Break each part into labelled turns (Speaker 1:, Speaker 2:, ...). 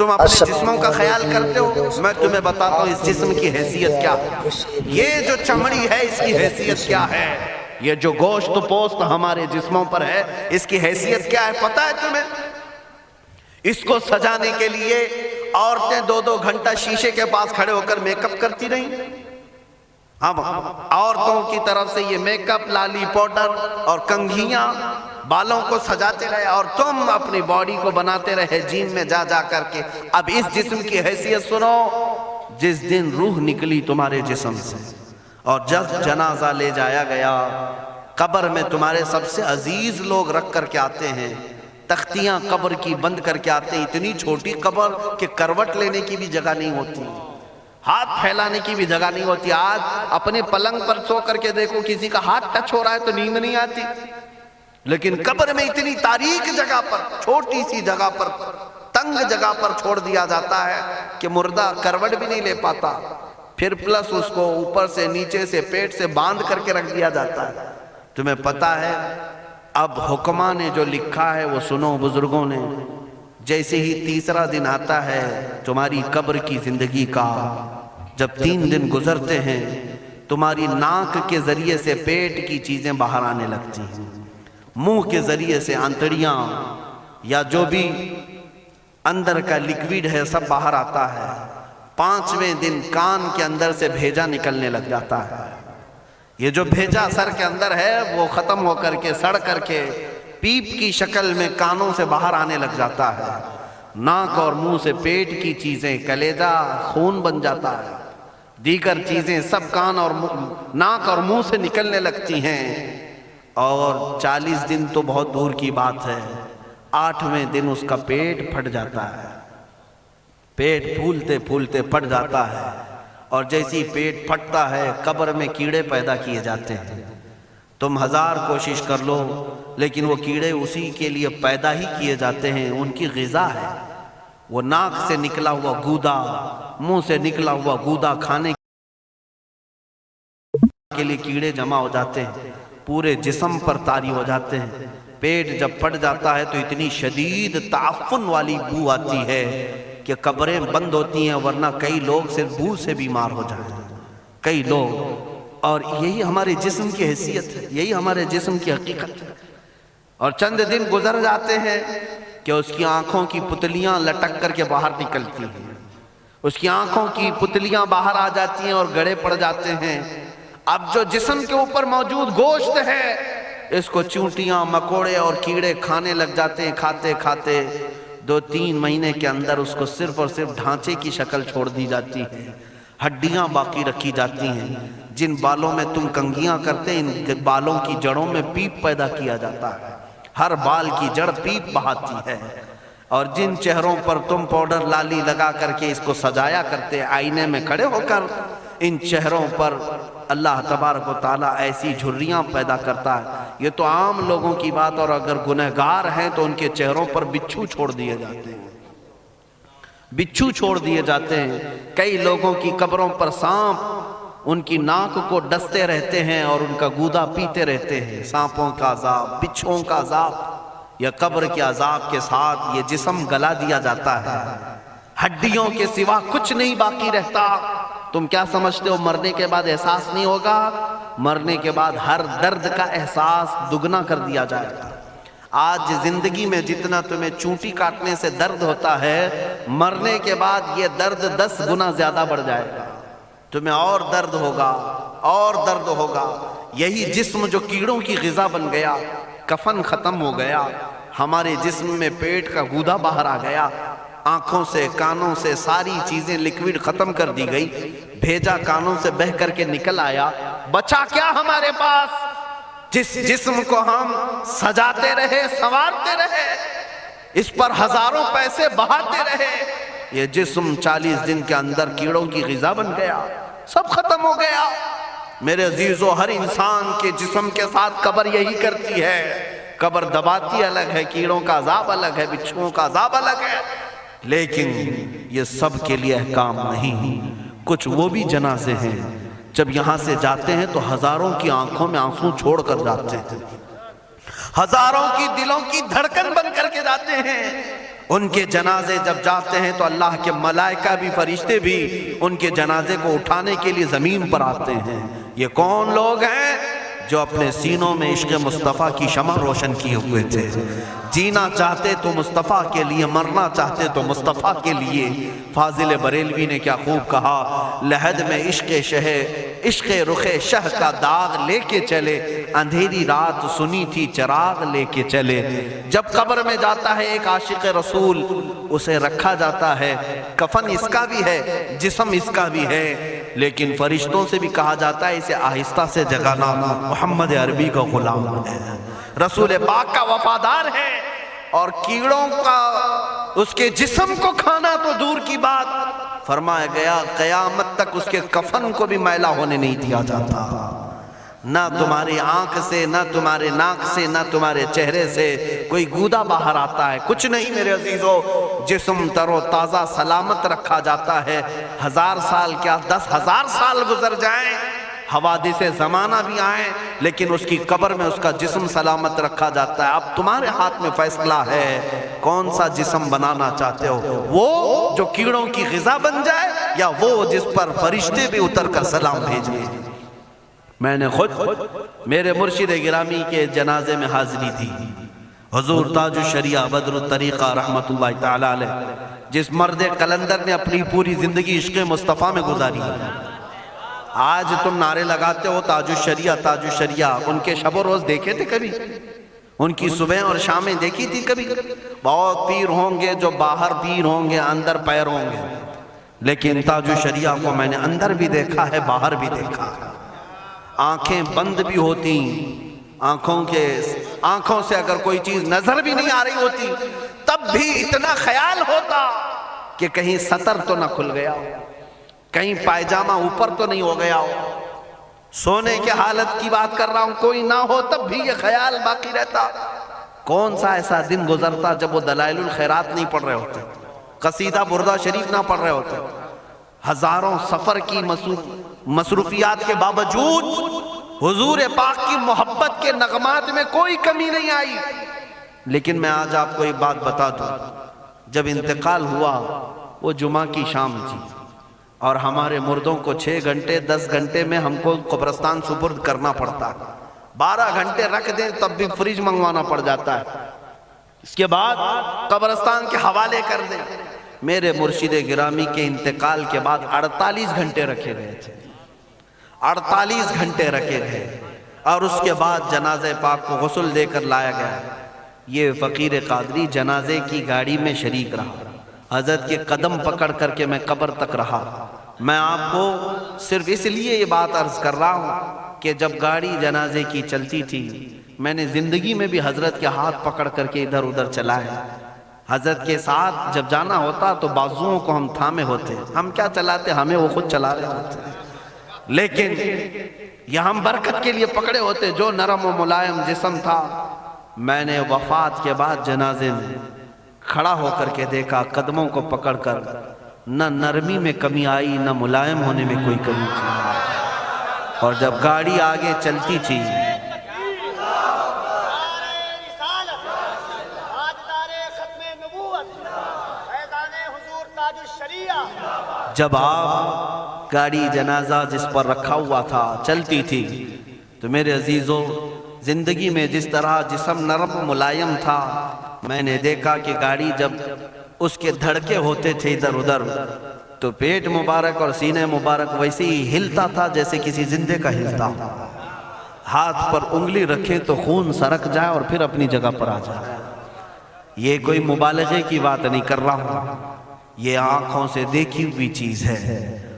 Speaker 1: تم اپنے جسموں کا خیال کرتے ہو؟ میں تمہیں بتاتا ہوں اس جسم کی حیثیت کیا ہے۔ یہ جو چمڑی ہے اس کی حیثیت کیا ہے، یہ جو گوشت پوست ہمارے جسموں پر ہے اس کی حیثیت کیا ہے پتہ ہے تمہیں؟ اس کو سجانے کے لیے عورتیں 2-2 گھنٹہ شیشے کے پاس کھڑے ہو کر میک اپ کرتی رہیں۔ ہم عورتوں کی طرف سے یہ میک اپ، لالی پاؤڈر اور کنگھیاں، بالوں کو سجاتے رہے، اور تم اپنی باڈی کو بناتے رہے جیم میں جا جا کر کے۔ اب اس جسم کی حیثیت سنو، جس دن روح نکلی تمہارے جسم سے اور جب جنازہ لے جایا گیا، قبر میں تمہارے سب سے عزیز لوگ رکھ کر کے آتے ہیں، تختیاں قبر کی بند کر کے آتے ہیں، اتنی چھوٹی قبر کہ کروٹ لینے کی بھی جگہ نہیں ہوتی، ہاتھ پھیلانے کی بھی جگہ نہیں ہوتی۔ آج اپنے پلنگ پر سو کر کے دیکھو، کسی کا ہاتھ ٹچ ہو رہا ہے تو نیند نہیں آتی، لیکن قبر میں اتنی تاریک جگہ پر، چھوٹی سی جگہ پر، تنگ جگہ پر چھوڑ دیا جاتا ہے کہ مردہ کروٹ بھی نہیں لے پاتا، پھر پلس اس کو اوپر سے نیچے سے پیٹ سے باندھ کر کے رکھ دیا جاتا ہے۔ تمہیں پتا ہے اب حکماں نے جو لکھا ہے وہ سنو بزرگوں نے، جیسے ہی تیسرا دن آتا ہے تمہاری قبر کی زندگی کا، جب 3 دن گزرتے ہیں تمہاری ناک کے ذریعے سے پیٹ کی چیزیں باہر آنے لگتی ہیں، منہ کے ذریعے سے آنتڑیاں یا جو بھی اندر کا لیکویڈ ہے سب باہر آتا ہے۔ 5ویں دن کان کے اندر سے بھیجا نکلنے لگ جاتا ہے، یہ جو بھیجا سر کے اندر ہے وہ ختم ہو کر کے سڑ کر کے پیپ کی شکل میں کانوں سے باہر آنے لگ جاتا ہے، ناک اور منہ سے پیٹ کی چیزیں، کلیجہ، خون بن جاتا ہے، دیگر چیزیں سب کان اور ناک اور منہ سے نکلنے لگتی ہیں، اور 40 دن تو بہت دور کی بات ہے، 8ویں دن اس کا پیٹ پھٹ جاتا ہے، پیٹ پھولتے پھولتے پھٹ جاتا ہے، اور جیسی پیٹ پھٹتا ہے قبر میں کیڑے پیدا کیے جاتے ہیں۔ تم 1000 کوشش کر لو لیکن وہ کیڑے اسی کے لیے پیدا ہی کیے جاتے ہیں، ان کی غذا ہے، وہ ناک سے نکلا ہوا گودا، منہ سے نکلا ہوا گودا کھانے کے لیے کیڑے جمع ہو جاتے ہیں، پورے جسم پر طاری ہو جاتے ہیں۔ پیٹ جب پھٹ جاتا ہے تو اتنی شدید تعفن والی بو آتی ہے کہ قبریں بند ہوتی ہیں، ورنہ کئی لوگ صرف بو سے بیمار ہو جاتے ہیں، کئی لوگ۔ اور یہی ہمارے جسم کی حیثیت ہے، یہی ہمارے جسم کی حقیقت ہے۔ اور چند دن گزر جاتے ہیں کہ اس کی آنکھوں کی پتلیاں لٹک کر کے باہر نکلتی ہیں، اس کی آنکھوں کی پتلیاں باہر آ جاتی ہیں اور گڑے پڑ جاتے ہیں۔ اب جو جسم کے اوپر موجود گوشت ہے اس کو چونٹیاں، مکوڑے اور کیڑے کھانے لگ جاتے ہیں، کھاتے کھاتے 2-3 مہینے کے اندر اس کو صرف اور صرف ڈھانچے کی شکل چھوڑ دی جاتی ہے، ہڈیاں باقی رکھی جاتی ہیں۔ جن بالوں میں تم کنگھیاں کرتے ان بالوں کی جڑوں میں پیپ پیدا کیا جاتا ہے، ہر بال کی جڑ پیپ بہاتی ہے۔ اور جن چہروں پر تم پاؤڈر لالی لگا کر کے اس کو سجایا کرتے آئینے میں کھڑے ہو کر، ان چہروں پر اللہ تبارک و تعالیٰ ایسی جھریاں پیدا کرتا ہے۔ یہ تو عام لوگوں کی بات، اور اگر گنہگار ہیں تو ان کے چہروں پر بچھو چھوڑ دیے جاتے ہیں، بچھو چھوڑ دیے جاتے ہیں۔ کئی لوگوں کی قبروں پر سانپ ان کی ناک کو ڈستے رہتے ہیں اور ان کا گودا پیتے رہتے ہیں۔ سانپوں کا عذاب، بچھوؤں کا عذاب، یا قبر کے عذاب کے ساتھ یہ جسم گلا دیا جاتا ہے، ہڈیوں کے سوا کچھ نہیں باقی رہتا۔ تم کیا سمجھتے ہو مرنے کے بعد احساس نہیں ہوگا؟ مرنے کے بعد ہر درد کا احساس دگنا کر دیا جائے گا۔ آج زندگی میں جتنا تمہیں چونٹی کاٹنے سے درد ہوتا ہے، مرنے کے بعد یہ درد 10 گنا زیادہ بڑھ جائے گا، تمہیں اور درد ہوگا، اور درد ہوگا۔ یہی جسم جو کیڑوں کی غذا بن گیا، کفن ختم ہو گیا، ہمارے جسم میں پیٹ کا گودا باہر آ گیا، آنکھوں سے کانوں سے ساری چیزیں لیکویڈ ختم کر دی گئی، بھیجا کانوں سے بہہ کر کے نکل آیا، بچا کیا ہمارے پاس؟ جس جسم کو ہم سجاتے رہے، سنوارتے رہے، اس پر ہزاروں پیسے بہاتے رہے، یہ جسم 40 دن کے اندر کیڑوں کی غذا بن گیا، سب ختم ہو گیا۔ میرے عزیزو، ہر انسان کے جسم کے ساتھ قبر یہی کرتی ہے، قبر دباتی الگ ہے، کیڑوں کا عذاب الگ ہے، بچھوؤں کا عذاب الگ ہے، لیکن یہ سب کے لیے احکام نہیں۔ کچھ وہ بھی جنازے ہیں جب یہاں سے جاتے ہیں تو ہزاروں کی آنکھوں میں آنسو چھوڑ کر جاتے ہیں، ہزاروں کی دلوں کی دھڑکن بن کر کے جاتے ہیں، ان کے جنازے جب جاتے ہیں تو اللہ کے ملائکہ بھی فرشتے بھی ان کے جنازے کو اٹھانے کے لیے زمین پر آتے ہیں۔ یہ کون لوگ ہیں؟ جو اپنے سینوں میں عشق مصطفیٰ کی شمع روشن کیے ہوئے تھے۔ جینا چاہتے تو مصطفیٰ کے لیے، مرنا چاہتے تو مصطفیٰ کے لیے۔ فاضل بریلوی نے کیا خوب کہا، لحد میں عشق رخ شہ کا داغ لے کے چلے، اندھیری رات سنی تھی چراغ لے کے چلے۔ جب قبر میں جاتا ہے ایک عاشق رسول، اسے رکھا جاتا ہے، کفن اس کا بھی ہے، جسم اس کا بھی ہے، لیکن فرشتوں سے بھی کہا جاتا ہے اسے آہستہ سے جگانا، محمد عربی کا غلام ہے، رسول پاک کا وفادار ہے، اور کیڑوں کا اس کے جسم کو کھانا تو دور کی بات، فرمایا گیا قیامت تک اس کے کفن کو بھی میلا ہونے نہیں دیا جاتا۔ نہ تمہاری آنکھ سے، نہ تمہارے ناک سے، نہ تمہارے چہرے سے کوئی گودا باہر آتا ہے، کچھ نہیں میرے عزیزو، جسم تر و تازہ سلامت رکھا جاتا ہے۔ 1000 سال کیا 10,000 سال گزر جائیں، حوادث زمانہ بھی آئیں، لیکن اس کی قبر میں اس کا جسم سلامت رکھا جاتا ہے۔ اب تمہارے ہاتھ میں فیصلہ ہے، کون سا جسم بنانا چاہتے ہو، وہ جو کیڑوں کی غذا بن جائے، یا وہ جس پر فرشتے بھی اتر کر سلام بھیجیں۔ میں نے خود میرے مرشد گرامی کے جنازے میں حاضری دی، حضور تاج الشریعہ بدر الطریقہ رحمت اللہ تعالی علیہ، جس مرد قلندر نے اپنی پوری زندگی عشق مصطفیٰ میں گزاری ہے۔ آج تم نعرے لگاتے ہو تاج الشریعہ تاج الشریعہ، ان کے شب و روز دیکھے تھے کبھی؟ ان کی صبح اور شامیں دیکھی تھی کبھی؟ بہت پیر ہوں گے جو باہر پیر ہوں گے، اندر پیر ہوں گے، لیکن تاج الشریعہ کو میں نے اندر بھی دیکھا ہے، باہر بھی دیکھا ہے۔ آنکھیں بند بھی ہوتی، آنکھوں سے اگر کوئی چیز نظر بھی نہیں آ رہی ہوتی، تب بھی اتنا خیال ہوتا کہ کہیں سطر تو نہ کھل گیا ہو، کہیں پائجامہ اوپر تو نہیں ہو گیا ہو، سونے کے حالت کی بات کر رہا ہوں، کوئی نہ ہو تب بھی یہ خیال باقی رہتا۔ کون سا ایسا دن گزرتا جب وہ دلائل الخیرات نہیں پڑھ رہے ہوتے، قصیدہ بردہ شریف نہ پڑھ رہے ہوتے، ہزاروں سفر کی مصروفیات کے باوجود حضور پاک کی محبت کے نغمات میں کوئی کمی نہیں آئی۔ لیکن میں آج آپ کو ایک بات بتا دوں، جب انتقال ہوا وہ جمعہ کی شام تھی، اور ہمارے مردوں کو 6 گھنٹے 10 گھنٹے میں ہم کو قبرستان سپرد کرنا پڑتا، 12 گھنٹے رکھ دیں تب بھی فریج منگوانا پڑ جاتا ہے، اس کے بعد قبرستان کے حوالے کر دیں۔ میرے مرشد گرامی کے انتقال کے بعد 48 گھنٹے رکھے گئے تھے، 48 گھنٹے رکھے گئے، اور اس کے بعد جنازہ پاک کو غسل دے کر لایا گیا۔ یہ فقیر قادری جنازے کی گاڑی میں شریک رہا، حضرت کے قدم پکڑ کر کے میں قبر تک رہا۔ میں آپ کو صرف اس لیے یہ بات عرض کر رہا ہوں کہ جب گاڑی جنازے کی چلتی تھی، میں نے زندگی میں بھی حضرت کے ہاتھ پکڑ کر کے ادھر ادھر چلائے۔ حضرت کے ساتھ جب جانا ہوتا تو بازوؤں کو ہم تھامے ہوتے، ہم کیا چلاتے، ہمیں وہ خود چلا رہے ہوتے، لیکن یہ ہم برکت کے لیے پکڑے ہوتے۔ جو نرم و ملائم جسم تھا، میں نے وفات کے بعد جنازے میں کھڑا ہو کر کے دیکھا، قدموں کو پکڑ کر، نہ نرمی میں کمی آئی، نہ ملائم ہونے میں کوئی کمی تھی۔ اور جب گاڑی آگے چلتی تھی، جب آپ گاڑی جنازہ جس پر رکھا ہوا تھا چلتی تھی، تو میرے عزیزو زندگی میں جس طرح جسم نرم ملائم تھا، میں نے دیکھا کہ گاڑی جب اس کے دھڑکے ہوتے تھے ادھر ادھر، تو پیٹ مبارک اور سینے مبارک ویسے ہی ہلتا تھا جیسے کسی زندے کا ہلتا۔ ہاتھ پر انگلی رکھے تو خون سرک جائے اور پھر اپنی جگہ پر آ جائے۔ یہ کوئی مبالغے کی بات نہیں کر رہا ہوں، یہ آنکھوں سے دیکھی ہوئی چیز ہے۔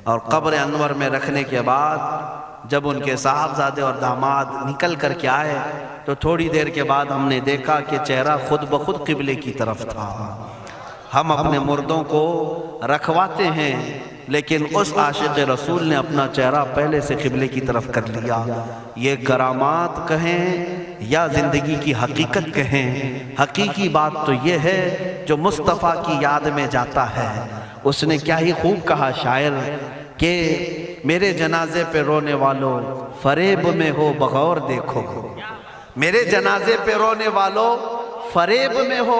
Speaker 1: اور قبر انور میں رکھنے کے بعد جب ان کے صاحبزادے اور داماد نکل کر کے آئے، تو تھوڑی دیر کے بعد ہم نے دیکھا کہ چہرہ خود بخود قبلے کی طرف تھا۔ ہم اپنے مردوں کو رکھواتے ہیں، لیکن اس عاشق رسول نے اپنا چہرہ پہلے سے قبلے کی طرف کر لیا۔ یہ کرامات کہیں یا زندگی کی حقیقت کہیں، حقیقی بات تو یہ ہے جو مصطفیٰ کی یاد میں جاتا ہے۔ اس نے کیا ہی خوب کہا شاعر کہ میرے جنازے پہ رونے والوں فریب میں ہو بغور دیکھو، میرے جنازے پہ رونے والوں فریب میں ہو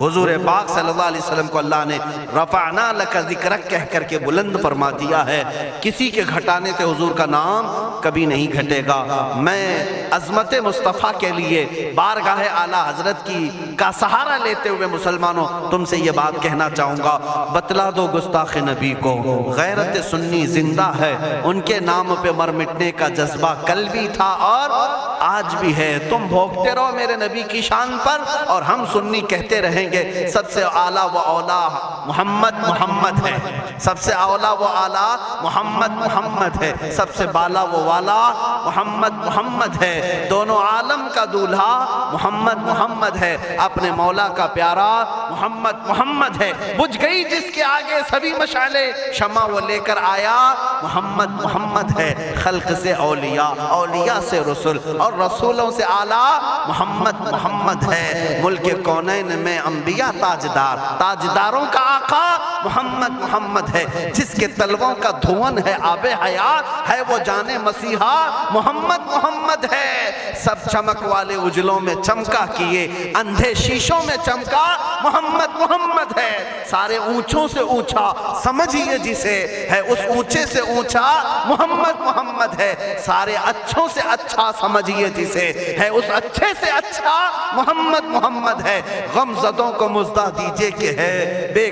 Speaker 1: حضور پاک صلی اللہ علیہ وسلم کو اللہ نے رفعنا لک ذکرک کہہ کر کے بلند فرما دیا ہے. کسی کے گھٹانے سے حضور کا نام کبھی نہیں گھٹے گا. میں عظمت مصطفیٰ کے لیے بارگاہ اعلیٰ حضرت کا سہارا لیتے ہوئے مسلمانوں تم سے یہ بات کہنا چاہوں گا، بتلا دو گستاخ نبی کو غیرت سنی زندہ ہے. ان کے نام پہ مر مٹنے کا جذبہ کل بھی تھا اور آج بھی ہے. تم بھوکتے رہو میرے نبی کی شان پر اور ہم سنی کہتے رہیں گے سب سے اعلیٰ و اولا محمد ہے، سب سے اولا و اعلیٰ محمد ہے، سب سے بالا و والا محمد ہے. دونوں عالم کا دولہا محمد ہے. اپنے مولا کا پیارا محمد ہے. بجھ گئی جس کے آگے سبھی مشعلیں، شمع وہ لے کر آیا محمد ہے. خلق سے اولیاء، اولیاء سے رسول اور رسولوں سے اعلیٰ محمد ہے. ملک کونین میں انبیاء تاجدار، تاجداروں کا آقا محمد ہے. جس کے تلووں کا دھون ہے آب حیات ہے وہ جانے مسیحا محمد ہے. سب چمک والے اجلوں میں چمکا کیے، اندھے شیشوں میں چمکا محمد ہے. سارے اونچوں سے اونچا سمجھیے جسے ہے اس اونچے سے اونچا محمد ہے. سارے اچھوں سے اچھا سمجھیے جسے ہے اس اچھے سے اچھا محمد ہے. غم زدوں کو مزدہ دیجئے کہ ہے بے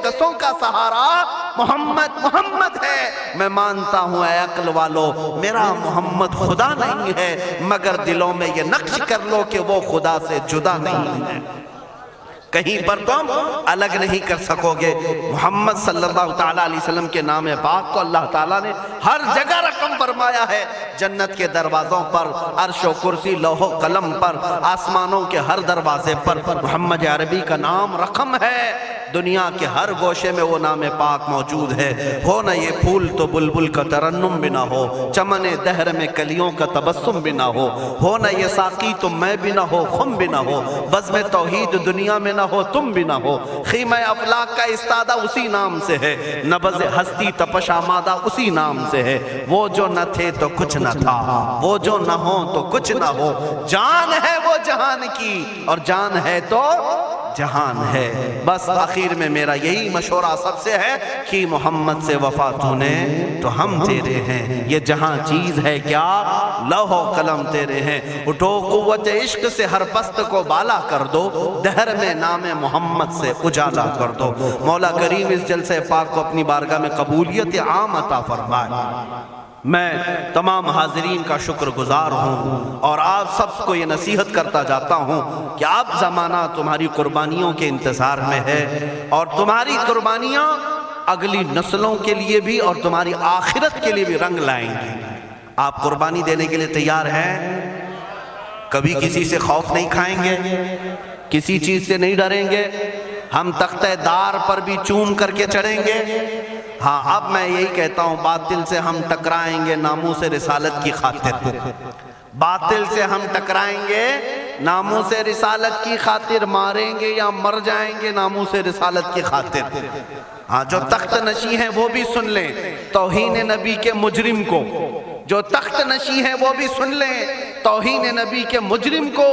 Speaker 1: کسوں کا سہارا محمد ہے. میں مانتا ہوں اے عقل والو میرا محمد خدا نہیں ہے، مگر دلوں میں یہ نقش کر لو کہ وہ خدا سے جدا نہیں ہے. کہیں پر تم الگ نہیں کر سکو گے. محمد صلی اللہ تعالیٰ علیہ وسلم کے نام پاک کو اللہ تعالیٰ نے ہر جگہ رقم فرمایا ہے. جنت کے دروازوں پر، عرش و کرسی، لوح و قلم پر، آسمانوں کے ہر دروازے پر محمد عربی کا نام رقم ہے. دنیا کے ہر گوشے میں وہ نام پاک موجود ہے. ہو نہ یہ پھول تو بلبل کا ترنم بھی نہ ہو، چمن دہر میں کلیوں کا تبسم بھی نہ ہو نہ یہ ساقی تو میں بھی نہ ہو، خم بھی نہ ہو، بزم توحید دنیا میں نہ ہو، تم بھی نہ ہو. خیمہ افلاک کا استادہ اسی نام سے ہے، نبض ہستی تپش آمادہ اسی نام سے ہے. وہ جو نہ تھے تو کچھ نہ تھا، وہ جو نہ ہو تو کچھ نہ ہو. جان ہے وہ جہان کی اور جان ہے تو جہان ہے. بس آخر میں میرا یہی مشورہ سب سے ہے کہ محمد سے وفا تو نے تو ہم تیرے ہیں. یہ جہاں چیز ہے کیا لوح و قلم تیرے ہیں. اٹھو قوت عشق سے ہر پست کو بالا کر دو، دہر میں نام محمد سے اجالا کر دو. مولا کریم اس جلسے پاک کو اپنی بارگاہ میں قبولیت عام عطا فرمائے. میں تمام حاضرین کا شکر گزار ہوں اور آپ سب کو یہ نصیحت کرتا جاتا ہوں کہ اب زمانہ تمہاری قربانیوں کے انتظار میں ہے اور تمہاری قربانیاں اگلی نسلوں کے لیے بھی اور تمہاری آخرت کے لیے بھی رنگ لائیں گی. آپ قربانی دینے کے لیے تیار ہیں؟ کبھی کسی سے خوف نہیں کھائیں گے، کسی چیز سے نہیں ڈریں گے. ہم تختہ دار پر بھی چوم کر کے چڑھیں گے. ہاں اب میں یہی کہتا ہوں باطل سے ہم ٹکرائیں گے ناموس رسالت کی خاطر. باطل سے ہم ٹکرائیں گے ناموس رسالت کی خاطر، ماریں گے یا مر جائیں گے ناموس رسالت کی خاطر. ہاں جو تخت نشی ہیں وہ بھی سن لیں توہین نبی کے مجرم کو، جو تخت نشی ہیں وہ بھی سن لیں توہین نبی کے مجرم کو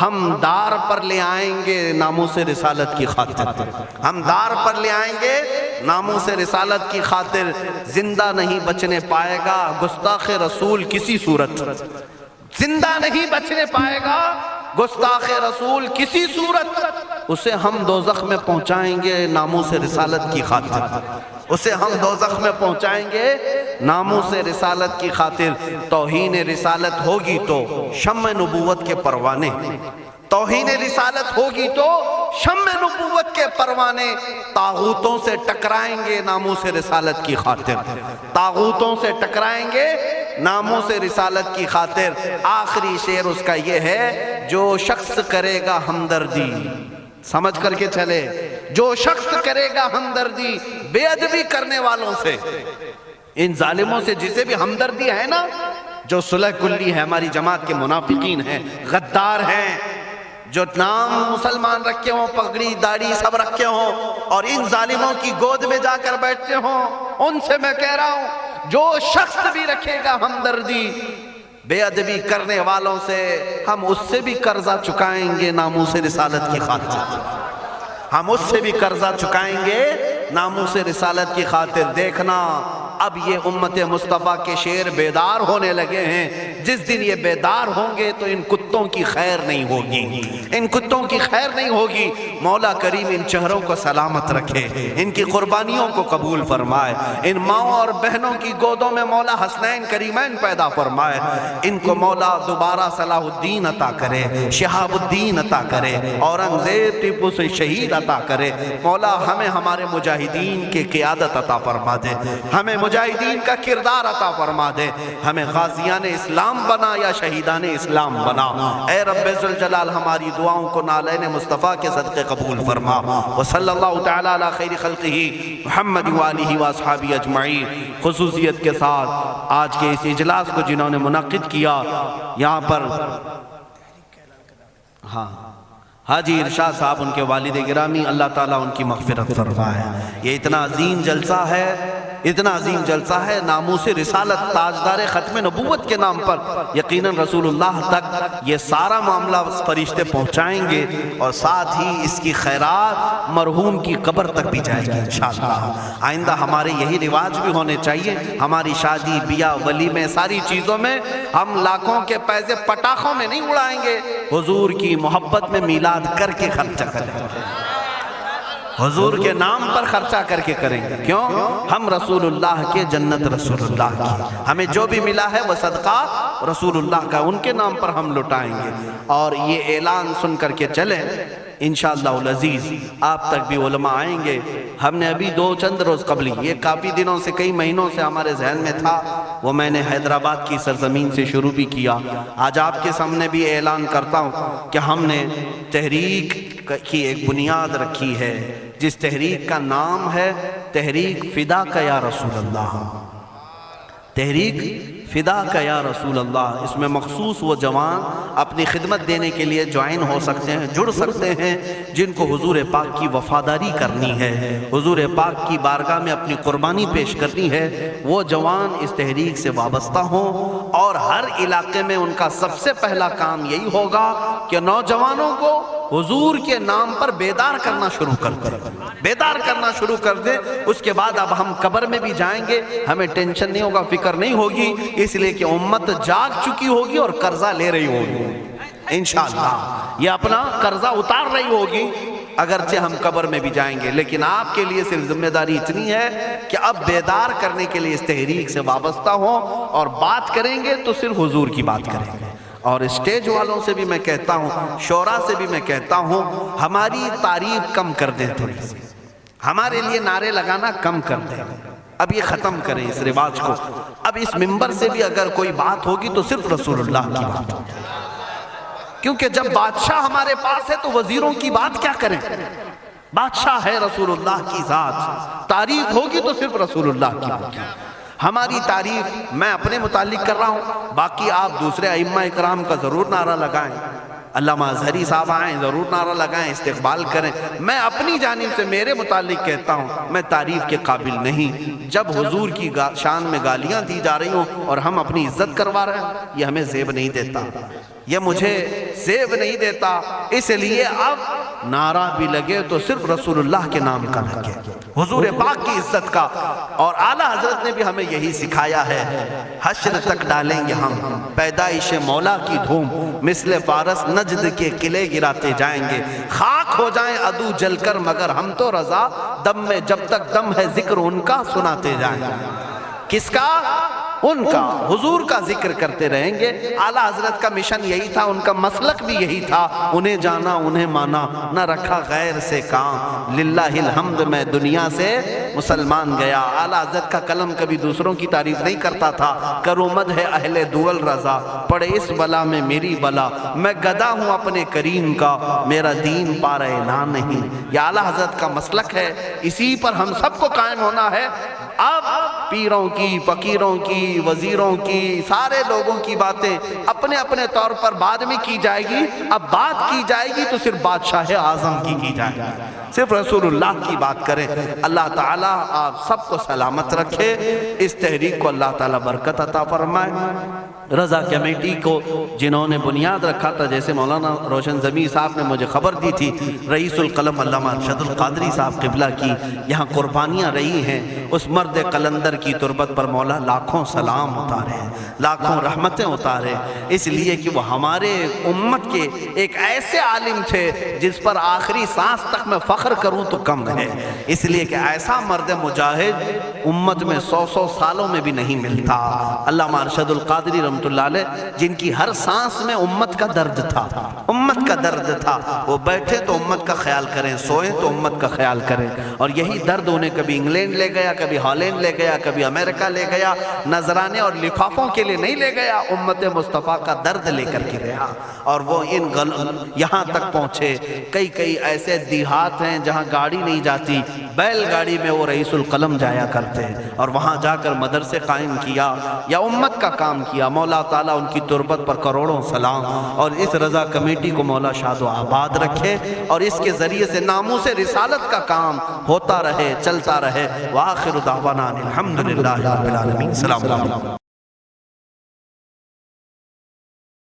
Speaker 1: ہم دار پر لے آئیں گے ناموس رسالت کی خاطر. ہم دار پر لے آئیں گے ناموس رسالت کی خاطر. زندہ نہیں بچنے پائے گا گستاخ رسول کسی صورت، زندہ نہیں بچنے پائے گا گستاخ رسول کسی صورت. اسے ہم دوزخ میں پہنچائیں گے ناموس رسالت کی خاطر، اسے ہم دوزخ میں پہنچائیں گے ناموس رسالت کی خاطر. توہین رسالت ہوگی تو شمع نبوت کے پروانے، توہین رسالت ہوگی تو شمع نبوت کے پروانے. طاغوتوں سے ٹکرائیں گے ناموس رسالت کی خاطر، طاغوتوں سے ٹکرائیں گے ناموس رسالت کی خاطر. آخری شعر اس کا یہ ہے جو شخص کرے گا ہمدردی، سمجھ کر کے چلے، جو شخص کرے گا ہمدردی بے ادبی کرنے والوں سے، ان ظالموں سے جسے بھی ہمدردی ہے نا، جو صلح کلی ہے ہماری جماعت کے منافقین ہیں، غدار ہیں، جو نام مسلمان رکھے ہوں، پگڑی داڑھی سب رکھے ہوں اور ان ظالموں کی گود میں جا کر بیٹھتے ہوں، ان سے میں کہہ رہا ہوں جو شخص بھی رکھے گا ہمدردی بے ادبی کرنے والوں سے ہم اس سے بھی قرضہ چکائیں گے ناموس رسالت کی خاطر، ہم اس سے بھی قرضہ چکائیں گے ناموس رسالت کی خاطر۔ دیکھنا اب یہ امت مصطفیٰ کے شیر بیدار ہونے لگے ہیں، جس دن یہ بیدار ہوں گے تو ان کتوں کی خیر نہیں ہوگی، ان کتوں کی خیر نہیں ہوگی۔ مولا کریم ان چہروں کو سلامت رکھے، ان کی قربانیوں کو قبول فرمائے، ان ماؤں اور بہنوں کی گودوں میں مولا حسنین کریمین پیدا فرمائے، ان کو مولا دوبارہ صلاح الدین عطا کرے، شہاب الدین عطا کرے، اورنگزیب ٹیپو سے شہید عطا کرے۔ مولا ہمیں ہمارے مجاہدین کی قیادت عطا فرما دے، ہمیں مجاہدین کا کردار عطا فرما دے، ہمیں غازیان اسلام بنا یا شہیدان اسلام بنا۔ اے رب ذوالجلال ہماری دعاؤں کو نالین مصطفیٰ کے صدقے قبول فرما۔ وصلی اللہ تعالی علی خیر خلقہ محمد وآلہ واصحابہ اجمعین۔ خصوصیت کے ساتھ آج کے اس اجلاس کو جنہوں نے منعقد کیا، یہاں پر حاجی ارشاد صاحب ان کے والد گرامی، اللہ تعالیٰ ان کی مغفرت فرمائے۔ یہ اتنا عظیم جلسہ ہے، اتنا عظیم جلسہ ہے، ناموس رسالت تاجدار ختم نبوت کے نام پر یقیناً رسول اللہ تک یہ سارا معاملہ فرشتے پہنچائیں گے، اور ساتھ ہی اس کی خیرات مرحوم کی قبر تک بھی جائے گی انشاءاللہ۔ آئندہ ہمارے یہی رواج بھی ہونے چاہیے، ہماری شادی بیاہ ولیمے ساری چیزوں میں ہم لاکھوں کے پیسے پٹاخوں میں نہیں اڑائیں گے، حضور کی محبت میں میلاد کر کے خرچہ کریں گے، حضور کے نام پر خرچہ کر کے کریں گے۔ کیوں؟ ہم رسول اللہ کے، جنت رسول اللہ کی، ہمیں جو بھی ملا ہے وہ صدقہ رسول اللہ کا، ان کے نام پر ہم لٹائیں گے۔ اور یہ اعلان سن کر کے چلیں انشاءاللہ العزیز، آپ تک بھی علماء آئیں گے۔ ہم نے ابھی چند روز قبل، یہ کافی دنوں سے، کئی مہینوں سے ہمارے ذہن میں تھا، وہ میں نے حیدرآباد کی سرزمین سے شروع بھی کیا۔ آج آپ کے سامنے بھی اعلان کرتا ہوں کہ ہم نے تحریک کی ایک بنیاد رکھی ہے، جس تحریک کا نام ہے تحریک فدا کا یا رسول اللہ، تحریک فدا کا یا رسول اللہ۔ اس میں مخصوص وہ جوان اپنی خدمت دینے کے لیے جوائن ہو سکتے ہیں، جڑ سکتے ہیں، جن کو حضور پاک کی وفاداری کرنی ہے، حضور پاک کی بارگاہ میں اپنی قربانی پیش کرنی ہے۔ وہ جوان اس تحریک سے وابستہ ہوں، اور ہر علاقے میں ان کا سب سے پہلا کام یہی ہوگا کہ نوجوانوں کو حضور کے نام پر بیدار کرنا شروع کر دیں، بیدار کرنا شروع کر دیں۔ اس کے بعد اب ہم قبر میں بھی جائیں گے، ہمیں ٹینشن نہیں ہوگا، فکر نہیں ہوگی، اس لیے کہ امت جاگ چکی ہوگی اور قرضہ لے رہی ہوگی انشاءاللہ، یہ اپنا قرضہ اتار رہی ہوگی، اگرچہ ہم قبر میں بھی جائیں گے۔ لیکن آپ کے لیے صرف ذمہ داری اتنی ہے کہ اب بیدار کرنے کے لیے اس تحریک سے وابستہ ہوں، اور بات کریں گے تو صرف حضور کی بات کریں گے۔ اور اسٹیج والوں سے بھی میں کہتا ہوں، شورا سے بھی میں کہتا ہوں، ہماری تعریف کم کر دیں، تھوڑی سی ہمارے لیے نعرے لگانا کم کر دیں، اب یہ ختم کریں اس رواج کو۔ اب اس منبر سے بھی اگر کوئی بات ہوگی تو صرف رسول اللہ کی بات ہوگی، کیونکہ جب بادشاہ ہمارے پاس ہے تو وزیروں کی بات کیا کریں، بادشاہ ہے رسول اللہ کی ذات، تعریف ہوگی تو صرف رسول اللہ کی ہوگی۔ ہماری تعریف میں اپنے متعلق کر رہا ہوں، باقی آپ دوسرے ائمہ اکرام کا ضرور نعرہ لگائیں، علامہ اظہری صاحب آئیں ضرور نعرہ لگائیں، استقبال کریں۔ میں اپنی جانب سے میرے متعلق کہتا ہوں، میں تعریف کے قابل نہیں۔ جب حضور کی شان میں گالیاں دی جا رہی ہوں اور ہم اپنی عزت کروا رہے ہیں، یہ ہمیں زیب نہیں دیتا، یہ مجھے زیب نہیں دیتا۔ اس لیے اب نعرہ بھی لگے تو صرف رسول اللہ کے نام کا لگے، حضور پاک کی عزت کا۔ اور اعلیٰ حضرت نے بھی ہمیں یہی سکھایا ہے، حشر تک ڈالیں گے ہم پیدائش مولا کی دھوم، مثل فارس نجد کے قلعے گراتے جائیں گے، خاک ہو جائیں عدو جل کر مگر ہم تو رضا، دم میں جب تک دم ہے ذکر ان کا سناتے جائیں گے۔ کس کا؟ ان کا، حضور کا ذکر کرتے رہیں گے۔ اعلیٰ حضرت کا مشن یہی تھا، ان کا مسلک بھی یہی تھا، انہیں جانا انہیں مانا، نہ رکھا غیر سے کام، للہ الحمد میں دنیا سے مسلمان گیا۔ اعلیٰ حضرت کا قلم کبھی دوسروں کی تعریف نہیں کرتا تھا، کرو مدح اہل دول رضا، پڑے اس بلا میں میری بلا، میں گدا ہوں اپنے کریم کا، میرا دین پارہ نہ نہیں۔ یہ اعلیٰ حضرت کا مسلک ہے، اسی پر ہم سب کو قائم ہونا ہے۔ اب پیروں کی، فقیروں کی، وزیروں کی، سارے لوگوں کی باتیں اپنے اپنے طور پر بعد میں کی جائے گی، اب بات کی جائے گی تو صرف بادشاہ اعظم کی جائے گی، صرف رسول اللہ کی بات کریں۔ اللہ تعالیٰ آپ سب کو سلامت رکھے، اس تحریک کو اللہ تعالیٰ برکت عطا فرمائے۔ رضا کمیٹی کو جنہوں نے بنیاد رکھا تھا، جیسے مولانا روشن ضمیر صاحب نے مجھے خبر دی تھی، رئیس القلم علامہ ارشد القادری صاحب قبلہ کی یہاں قربانیاں رہی ہیں، اس مرد قلندر کی تربت پر مولا لاکھوں سلام اتارے، لاکھوں رحمتیں اتارے، اس لیے کہ وہ ہمارے امت کے ایک ایسے عالم تھے جس پر آخری سانس تک میں فخر کروں تو کم ہے، اس لیے کہ ایسا مرد مجاہد امت میں 100 سالوں میں بھی نہیں ملتا۔ علامہ ارشد القادری رحمۃ اللہ علیہ جن کی ہر سانس میں امت کا درد تھا، امت کا درد تھا، وہ بیٹھے تو امت کا خیال کریں، سوئیں تو امت کا خیال کریں، اور یہی درد انہیں کبھی انگلینڈ لے گیا، کبھی ہالینڈ لے گیا، کبھی امریکہ لے گیا، نذرانے اور لفافوں کے لیے نہیں لے گیا، امت مصطفیٰ کا درد لے کر کے گیا، اور وہ یہاں تک پہنچے۔ کئی ایسے دیہات ہیں جہاں گاڑی نہیں جاتی، بیل گاڑی میں وہ رئیس القلم جایا کرتے، اور وہاں جا کر مدرسے قائم کیا یا امت کا کام کیا۔ مولا تعالیٰ ان کی تربت پر کروڑوں سلام، اور اس رضا کمیٹی کو مولا شاد و آباد رکھے، اور اس کے ذریعے سے ناموس رسالت کا کام ہوتا رہے، چلتا رہے۔ وآخر دعوانا الحمدللہ رب العالمین۔ السلام علیکم۔